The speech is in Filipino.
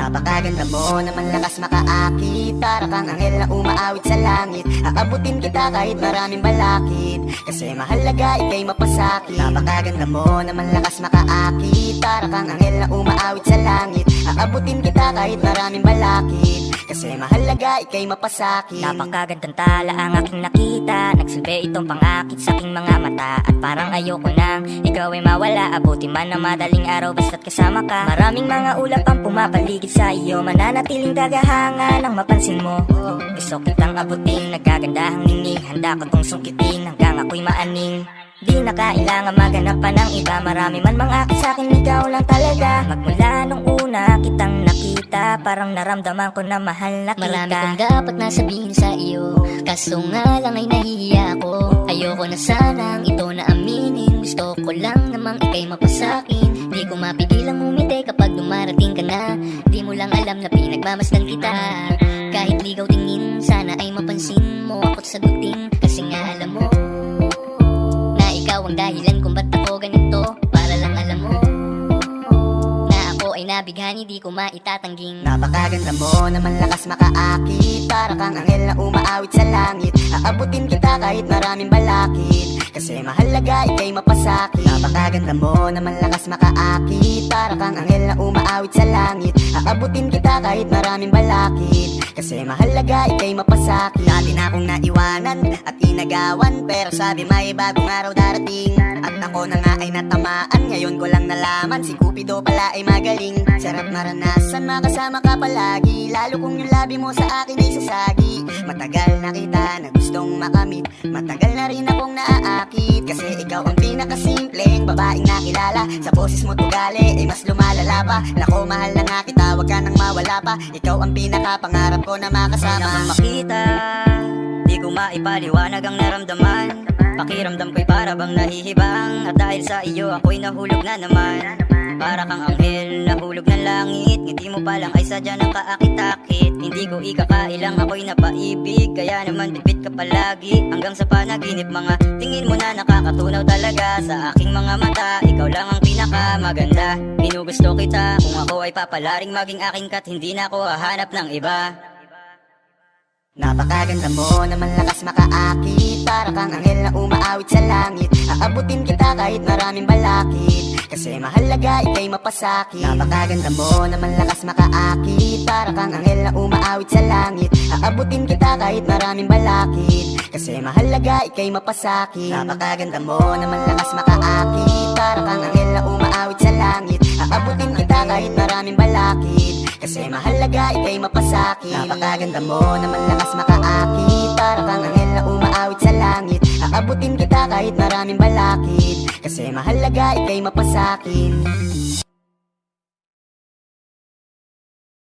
Napakaganda mo naman, lakas makaakit. Para kang anghel na umaawit sa langit. Aabutin kita kahit maraming balakid, kasi mahalaga ika'y mapasakit. Napakaganda mo naman, lakas makaakit. Para kang anghel na umaawit sa langit. Aabutin kita kahit maraming balakid, kasi mahalaga ika'y mapasakit. Napakagandang tala ang aking nakita. Nagsilbi itong pangakit sa aking mga mata. At parang ayoko nang ikaw ay mawala. Abuti man ng madaling araw basta't kasama ka. Maraming mga ulap ang pumapaligid sa iyo. Mananatiling dagahangan ang mapansin mo. Gusto kitang abutin, nagkagandahang ningning. Handa ko tong sungkitin hanggang ako'y maaning. Di na kailangan maghanap pa ng iba. Marami man mga akit sa'kin, ikaw lang talaga. Magmula nung una kitang nakita, parang naramdaman ko na mahal na kita. Marami kong dapat nasabihin sa iyo, kaso nga lang ay nahihiya ako. Ayoko na sanang ito na aminin. Gusto ko lang namang ika'y mapasakin. Di ko mapigilang umiti kapag dumarating ka na. Di mo lang alam na pinagmamasdan kita. Kahit ligaw tingin, sana ay mapansin mo ako't sagutin. Kasi nga alam mo ikaw ang dahilan kung ba't ako ganito. Para lang alam mo na ako ay nabighani, di ko maitatangging. Napakaganda mo naman, lakas makaakit. Para kang anghel na umaawit sa langit. Aabutin kita kahit maraming balakid, kasi mahalaga ika'y mapasakit. Napakaganda mo naman, lakas makaakit. Para kang anghel na umaawit sa langit. Aabutin kita kahit maraming balakid, kasi mahalaga ika'y mapasakit. Dati na akong naiwanan at inagawan, pero sabi may bagong araw darating. At ako na nga ay natamaan, ngayon ko lang nalaman si Cupido pala ay magaling. Sarap naranasan, makasama ka palagi, lalo kung yung labi mo sa akin ay sasagi. Matagal na kita na gustong makamit, matagal na rin akong naaakit, kasi ikaw ang pinakasimpleng babaeng nakilala. Sa boses mo tugali ay mas lumalala pa. Nako, mahal na nga kita, wag ka nang mawala pa. Ikaw ang pinakapangarap ko na makasama. Nang makita, di ko maipaliwanag ang naramdaman. Pakiramdam ko'y para bang nahihibang. At dahil sa iyo ako'y nahulog na naman. Para kang anghel, nahulog ng langit. Ngiti mo pa lang ay sadya ng kaakit-akit. Hindi ko ikakailang ako'y napaibig, kaya naman bibit ka palagi hanggang sa panaginip. Mga tingin mo na nakakatunaw talaga sa aking mga mata. Ikaw lang ang pinakamaganda, ginugusto kita. Kung ako ay papalaring maging aking kat, hindi na ako hahanap ng iba. Napakaganda mo naman, lakas makaakit. Para kang anghel na umaawit sa langit. Aabutin kita kahit maraming balakid, kasi mahalaga ika'y mapasakit. Napakaganda mo naman, lakas makaakit. Para kang anghel na umaawit sa langit. Aabutin kita kahit maraming balakid, kasi mahalaga ika'y mapasakit. Napakaganda mo naman, lakas makaakit. Para kang anghel na umaawit sa langit. Aabutin kita kahit maraming balakid, kasi mahalaga ika'y mapasakit. Napakaganda mo naman, lakas makaakit. Para kang anghel na umaawit sa langit. Aabutin kita kahit maraming balakid, kasi mahalaga ika'y mapasakit.